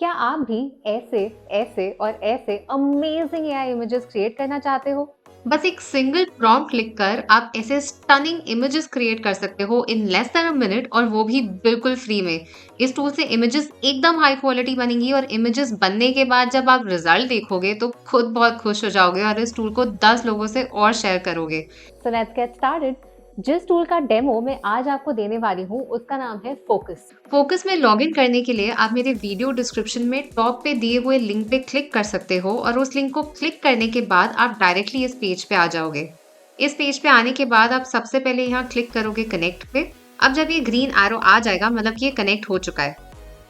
क्या आप भी ऐसे, ऐसे और ऐसे अमेजिंग एआई इमेजेस क्रिएट करना चाहते हो? बस एक सिंगल प्रॉम्प्ट लिखकर आप ऐसे स्टनिंग इमेजेस क्रिएट कर सकते हो in less than a minute और वो भी बिल्कुल फ्री में। इस टूल से इमेजेस एकदम हाई क्वालिटी बनेंगी और इमेजेस बनने के बाद जब आप रिजल्ट देखोगे तो खुद बहुत खुश हो जाओगे और इस टूल को 10 लोगों से और शेयर करोगे। So let's get started. जिस टूल का डेमो मैं आज आपको देने वाली हूँ उसका नाम है फोकस। फोकस में लॉगिन करने के लिए आप मेरे वीडियो डिस्क्रिप्शन में टॉप पे दिए हुए लिंक पे क्लिक कर सकते हो और उस लिंक को क्लिक करने के बाद आप डायरेक्टली इस पेज पे आ जाओगे। इस पेज पे आने के बाद आप सबसे पहले यहाँ क्लिक करोगे कनेक्ट पे। अब जब ये ग्रीन एरो आ जाएगा मतलब कि ये कनेक्ट हो चुका है।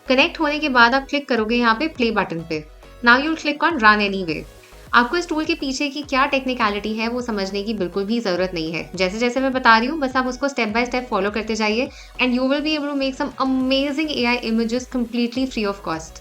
कनेक्ट होने के बाद आप क्लिक करोगे यहाँ पे प्ले बटन पे। Now you'll click on run anyway. आपको इस टूल के पीछे की क्या टेक्निकलिटी है वो समझने की बिल्कुल भी ज़रूरत नहीं है। जैसे-जैसे मैं बता रही हूँ बस आप उसको स्टेप बाय स्टेप फॉलो करते जाइए and you will be able to make some amazing AI images completely free of cost.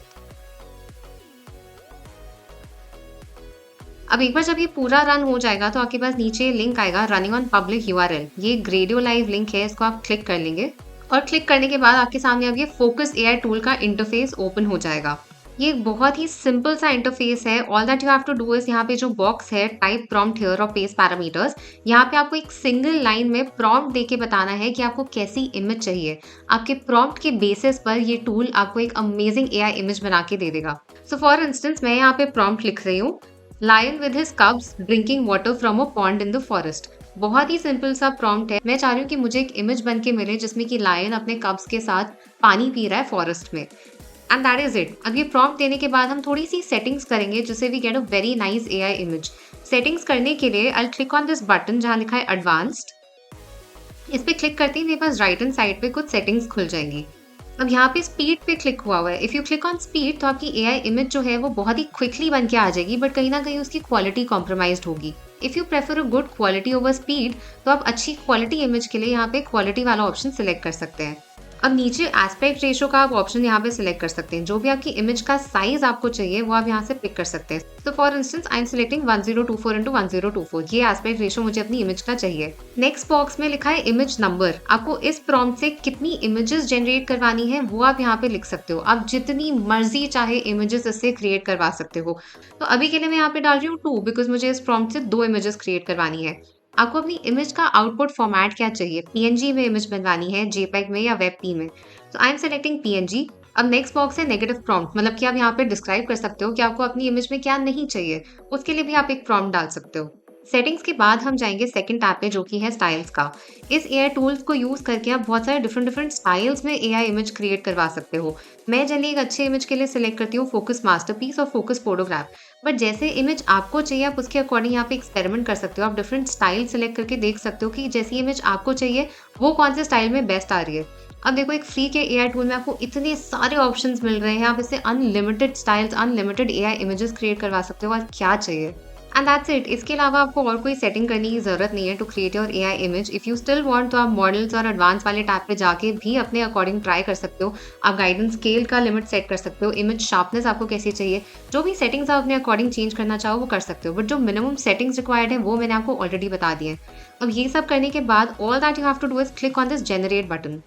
अब एक बार जब ये पूरा रन हो जाएगा तो आपके पास नीचे लिंक आएगा रनिंग ऑन पब्लिक यूआरएल। ये ग्रेडियो लाइव लिंक है, इसको आप क्लिक कर लेंगे और क्लिक करने के बाद आपके सामने अब ये फोकस एआई टूल का इंटरफेस ओपन हो जाएगा। ये एक बहुत ही सिंपल सा इंटरफेस है। All that you have to do is यहाँ पे जो बॉक्स है टाइप प्रॉम्प्ट हियर और पेस्ट पैरामीटर्स, यहाँ पे आपको एक सिंगल लाइन में प्रॉम्प्ट देके बताना है कि आपको कैसी इमेज चाहिए। आपके प्रॉम्प्ट के बेसिस पर ये टूल आपको एक अमेजिंग एआई इमेज बना के दे देगा। सो फॉर इंस्टेंस मैं यहाँ पे प्रॉम्प्ट लिख रही हूँ, lion with his cubs drinking water from a pond in the forest. बहुत ही सिंपल सा प्रॉम्प्ट है। मैं चाह रही हूँ कि मुझे एक इमेज बन के मिले जिसमें कि लायन अपने कब्स के साथ पानी पी रहा है फॉरेस्ट में। And that is it. अब ये प्रॉम्प्ट देने के बाद हम थोड़ी सी सेटिंग्स करेंगे जिससे we get a very nice AI image. Settings करने के लिए I click on this button जहाँ लिखा है एडवांस्ड। इस पे क्लिक करते ही मेरे पास राइट हैंड साइड पे कुछ सेटिंग्स खुल जाएंगी। अब यहाँ पे स्पीड पे क्लिक हुआ हुआ है। If you click on speed तो आपकी एआई इमेज जो है वो बहुत ही क्विकली बन के आ जाएगी, बट कहीं ना कहीं उसकी क्वालिटी कॉम्प्रोमाइज्ड होगी। If you prefer a good quality over speed तो आप अच्छी क्वालिटी इमेज के लिए यहाँ पे क्वालिटी वाला ऑप्शन सिलेक्ट कर सकते हैं। अब नीचे एस्पेक्ट रेशो का आप ऑप्शन यहाँ पे सिलेक्ट कर सकते हैं। जो भी आपकी इमेज का साइज आपको चाहिए वो आप यहाँ से पिक कर सकते हैं। तो for instance I am selecting 1024 into 1024। ये एस्पेक्ट रेशो मुझे अपनी इमेज का चाहिए। नेक्स्ट बॉक्स में लिखा है इमेज नंबर। आपको इस प्रॉम्प्ट से कितनी इमेजेस जनरेट करवानी है वो आप यहाँ पे लिख सकते हो। आप जितनी मर्जी चाहे इमेजेस इससे क्रिएट करवा सकते हो। तो अभी के लिए मैं यहाँ पे डाल रही हूँ 2 बिकॉज मुझे इस प्रॉम्प्ट से 2 इमेजेस क्रिएट करवानी है। आपको अपनी इमेज का आउटपुट फॉर्मेट क्या चाहिए? पीएनजी में इमेज बनवानी है, जेपीईजी में या वेबपी में? तो आई एम सेलेक्टिंग पीएनजी। अब नेक्स्ट बॉक्स है नेगेटिव प्रॉम्प्ट, मतलब कि आप यहाँ पे डिस्क्राइब कर सकते हो कि आपको अपनी इमेज में क्या नहीं चाहिए। उसके लिए भी आप एक प्रॉम्प्ट डाल सकते हो। सेटिंग्स के बाद हम जाएंगे सेकंड टैब पे जो कि है स्टाइल्स का। इस एआई टूल्स को यूज करके आप बहुत सारे डिफरेंट डिफरेंट स्टाइल्स में एआई इमेज क्रिएट करवा सकते हो। मैं जनरली एक अच्छे इमेज के लिए सिलेक्ट करती हूँ फोकस मास्टरपीस और फोकस फोटोग्राफ। बट जैसे इमेज आपको चाहिए आप उसके अकॉर्डिंग यहाँ पे एक्सपेरिमेंट कर सकते हो। आप डिफरेंट स्टाइल सेलेक्ट करके देख सकते हो कि जैसी इमेज आपको चाहिए वो कौन से स्टाइल में बेस्ट आ रही है। अब देखो एक फ्री के एआई टूल में आपको इतने सारे ऑप्शंस मिल रहे हैं। आप इससे unlimited styles, unlimited AI images create करवा सकते हो और क्या चाहिए। And that's it. इसके अलावा आपको और कोई सेटिंग करने की जरूरत नहीं है to create your AI image. If you still want तो आप मॉडल्स और एडवांस वाले टैब पे जाके भी अपने अकॉर्डिंग ट्राई कर सकते हो। आप गाइडेंस स्केल का लिमिट सेट कर सकते हो। इमेज शार्पनेस आपको कैसी चाहिए, जो भी सेटिंग्स आप अपने अकॉर्डिंग चेंज करना चाहो वो कर सकते हो। बट जो मिनिमम सेटिंग्स रिक्वायर्ड है वो मैंने आपको ऑलरेडी बता दिए। अब ये सब करने के बाद all that you have to do is click on this generate button.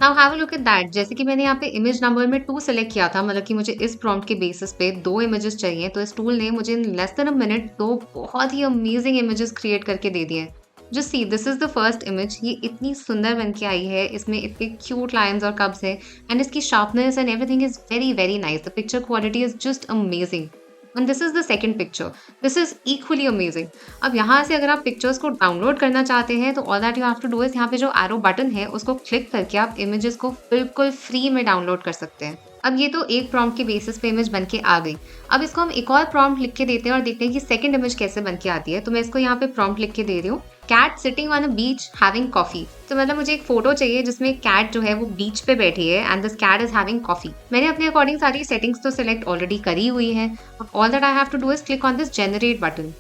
Now have a look at that. जैसे कि मैंने यहाँ पे इमेज नंबर में 2 सेलेक्ट किया था, मतलब कि मुझे इस प्रॉम्प्ट के बेसिस पे 2 इमेजेस चाहिए, तो इस टूल ने मुझे in less than a minute 2 बहुत ही अमेजिंग इमेजेस क्रिएट करके दे दिए हैं। Just see this is the first image. ये इतनी सुंदर बन के आई है। इसमें इतने क्यूट लायंस और कब्स है एंड इसकी sharpness and everything is very very nice. The picture quality is just amazing. And this is the second picture. This is equally amazing. अब यहाँ से अगर आप पिक्चर्स को डाउनलोड करना चाहते हैं तो all that you have to do is यहाँ पे जो एरो बटन है उसको क्लिक करके आप इमेजेस को बिल्कुल फ्री में डाउनलोड कर सकते हैं। अब ये तो एक प्रॉम्प्ट के बेसिस पे इमेज बन के आ गई। अब इसको हम एक और प्रॉम्प्ट लिख के देते हैं और देखते हैं कि सेकंड इमेज कैसे बन के आती है। तो मैं इसको यहाँ पे प्रॉम्प्ट लिख के दे रही हूँ, cat sitting on a beach having coffee. तो मतलब मुझे एक फोटो चाहिए जिसमें कैट जो है वो बीच पे बैठी है and this cat is having coffee. मैंने अपने अकॉर्डिंग सारी सेटिंग्स तो सिलेक्ट ऑलरेडी करी हुई है। अब all that I have to do is click on this generate button.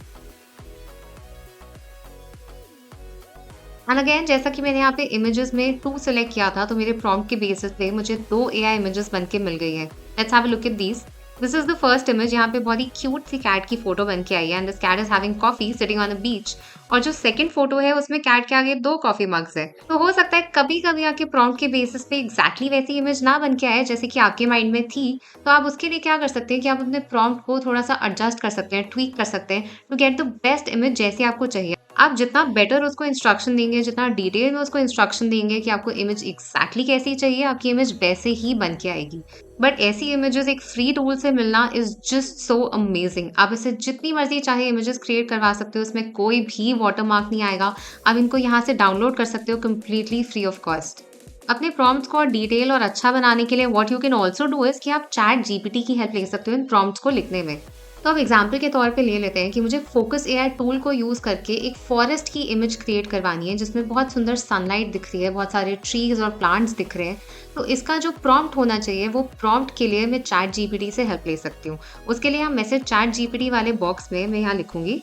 And again जैसा कि मैंने यहाँ पे इमेजेस में 2 सेलेक्ट किया था तो मेरे प्रॉम्प्ट के बेसिस पे मुझे 2 एआई इमेजेस बन के मिल गई है। Let's have a look at these. This is the first image. यहाँ पे बहुत ही क्यूट सी कैट की फोटो बन के आई है and this cat is having coffee sitting on a beach. और जो सेकंड फोटो है उसमें कैट के आगे 2 कॉफी मग्स है। तो हो सकता है कभी-कभी आपके प्रॉम्प्ट के बेसिस पे एग्जैक्टली वैसी इमेज ना बन के आए जैसे कि आपके माइंड में थी। तो आप उसके लिए क्या कर सकते हैं कि आप अपने प्रॉम्प्ट को थोड़ा-सा एडजस्ट कर सकते हैं, ट्वीक कर सकते हैं to get the best image जैसी आपको चाहिए। आप जितना बेटर उसको इंस्ट्रक्शन देंगे, जितना डिटेल में उसको इंस्ट्रक्शन देंगे कि आपको इमेज एग्जैक्टली कैसी चाहिए, आपकी इमेज वैसे ही बन के आएगी। बट ऐसी इमेजेस एक फ्री टूल से मिलना इज जस्ट सो अमेजिंग। आप इसे जितनी मर्जी चाहे इमेजेस क्रिएट करवा सकते हो, इसमें कोई भी वाटरमार्क नहीं आएगा। आप इनको यहाँ से डाउनलोड कर सकते हो कंप्लीटली फ्री ऑफ कॉस्ट। अपने प्रॉम्प्ट्स को और डिटेल और अच्छा बनाने के लिए what you can also do is कि आप चैट जीपीटी की हेल्प ले सकते हो इन प्रॉम्प्ट्स को लिखने में। तो अब एग्जाम्पल के तौर पे ले लेते हैं कि मुझे फोकस एआई टूल को यूज करके एक फॉरेस्ट की इमेज क्रिएट करवानी है जिसमें बहुत सुंदर सनलाइट दिख रही है, बहुत सारे ट्रीज और प्लांट्स दिख रहे हैं। तो इसका जो प्रॉम्प्ट होना चाहिए वो प्रॉम्प्ट के लिए मैं चैट जीपीटी से हेल्प ले सकती हूँ। उसके लिए हम मैसेज चैट जीपीटी वाले बॉक्स में मैं यहाँ लिखूंगी,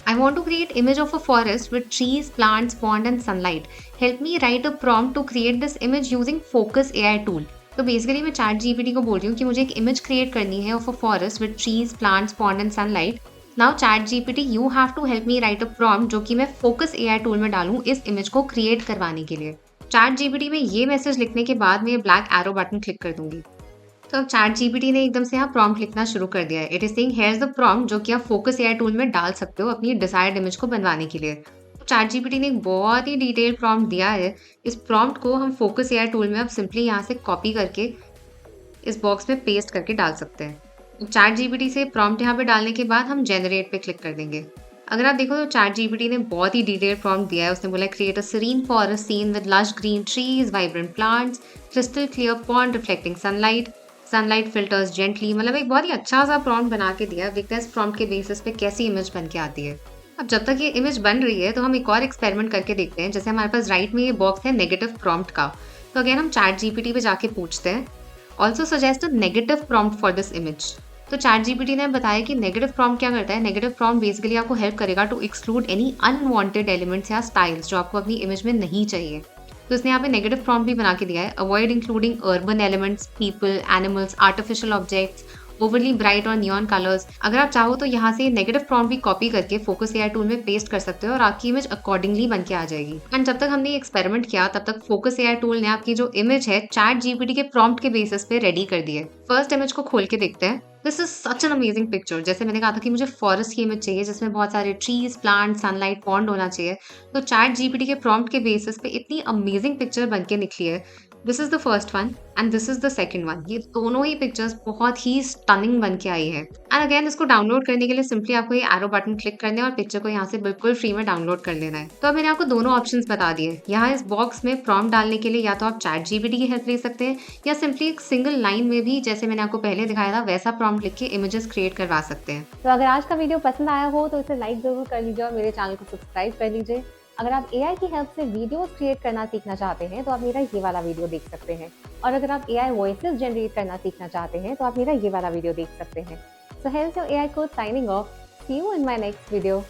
I want to create image of a forest with trees, plants, pond and sunlight. Help me write a prompt to create this image using Focus AI tool. तो basically मैं chat GPT को बोल रही हूँ कि मुझे एक इमेज क्रिएट करनी है of a forest with trees, plants, pond and sunlight. Now ChatGPT you have to help me write a prompt जो कि मैं फोकस एआई टूल में डालूं इस इमेज को क्रिएट करवाने के लिए। चैट जीपीटी में ये मैसेज लिखने के बाद मैं ये ब्लैक एरो बटन क्लिक कर दूंगी। तो अब चैट जीपीटी ने एकदम से यहाँ प्रॉम्प्ट लिखना शुरू कर दिया है। It is saying here is the prompt जो कि आप फोकस एआई टूल में डाल सकते हो अपनी डिजायर्ड इमेज को बनवाने के लिए। चैट जीपीटी ने एक बहुत ही डिटेल प्रॉम्प्ट दिया है। इस प्रॉम्प्ट को हम फोकस एआई टूल में अब सिंपली यहाँ से कॉपी करके इस बॉक्स में पेस्ट करके डाल सकते हैं। चैट जीपीटी से प्रॉम्प्ट यहाँ पे डालने के बाद हम जनरेट पे क्लिक कर देंगे। अगर आप देखो तो चैट जीपीटी ने बहुत ही डिटेल प्रॉम्प्ट दिया है। उसने बोला create a serene forest scene with lush green trees, vibrant plants, crystal clear pond reflecting sunlight filters gently. मतलब एक बहुत ही अच्छा सा प्रॉम्प्ट बना के दिया। देखते हैं इस प्रॉम्प्ट के बेसिस पे कैसी इमेज बन के आती है। अब जब तक ये इमेज बन रही है तो हम एक और एक्सपेरिमेंट करके देखते हैं। जैसे हमारे पास राइट में ये बॉक्स है नेगेटिव प्रॉम्प्ट का, तो अगेन हम चैट जीपीटी पे जाके पूछते हैं also suggest a negative prompt for this image. तो चैट जीपीटी ने बताया कि नेगेटिव प्रॉम्प्ट क्या करता है। नेगेटिव प्रॉम्प्ट बेसिकली आपको हेल्प करेगा to exclude any unwanted elements या स्टाइल्स जो आपको अपनी इमेज में नहीं चाहिए। तो इसने यहाँ पे नेगेटिव प्रॉम्प्ट भी बना के दिया है, avoid including urban elements, people, animals, artificial objects, overly bright और नियॉन कलर्स। अगर आप चाहो तो यहाँ से नेगेटिव प्रॉम्प्ट भी कॉपी करके फोकस एआई टूल में पेस्ट कर सकते हो और आपकी इमेज अकॉर्डिंगली बन के आ जाएगी। एंड जब तक हमने ये एक्सपेरिमेंट किया तब तक फोकस एआई टूल ने आपकी जो इमेज है चैट जीपीटी के प्रॉम्प्ट के बेसिस पे रेडी कर दी है। फर्स्ट इमेज को खोल के देखते हैं। This is such an amazing picture. जैसे मैंने कहा था कि मुझे फॉरेस्ट की इमेज चाहिए जिसमें बहुत सारे ट्रीज, प्लांट, सनलाइट, पॉन्ड होना चाहिए। तो चैट जीपीटी के प्रॉम्प्ट के बेसिस पे इतनी अमेजिंग पिक्चर बन के निकली है। This is the first one and this is the second one. ये दोनों ही पिक्चर्स बहुत ही स्टनिंग बन के आई है। एंड अगेन इसको डाउनलोड करने के लिए सिंपली आपको ये एरो बटन क्लिक करना है और पिक्चर को यहाँ से बिल्कुल फ्री में डाउनलोड कर लेना है। तो अब मैंने आपको दोनों ऑप्शंस बता दिए। यहाँ इस बॉक्स में प्रॉम्प्ट डालने के लिए या तो आप चैट जीपीटी की हेल्प ले सकते हैं या सिंपली एक सिंगल लाइन में भी जैसे मैंने आपको पहले दिखाया था वैसा प्रॉम्प्ट लिख के इमेजेस क्रिएट करवा सकते हैं। तो अगर आज का वीडियो पसंद आया हो तो इसे लाइक जरूर कर लीजिए और मेरे चैनल को सब्सक्राइब कर लीजिए। अगर आप एआई की हेल्प से वीडियोस क्रिएट करना सीखना चाहते हैं तो आप मेरा ये वाला वीडियो देख सकते हैं। और अगर आप एआई वॉइसेस जनरेट करना सीखना चाहते हैं तो आप मेरा ये वाला वीडियो देख सकते हैं। So hence your AI coach signing off. See you in my next video.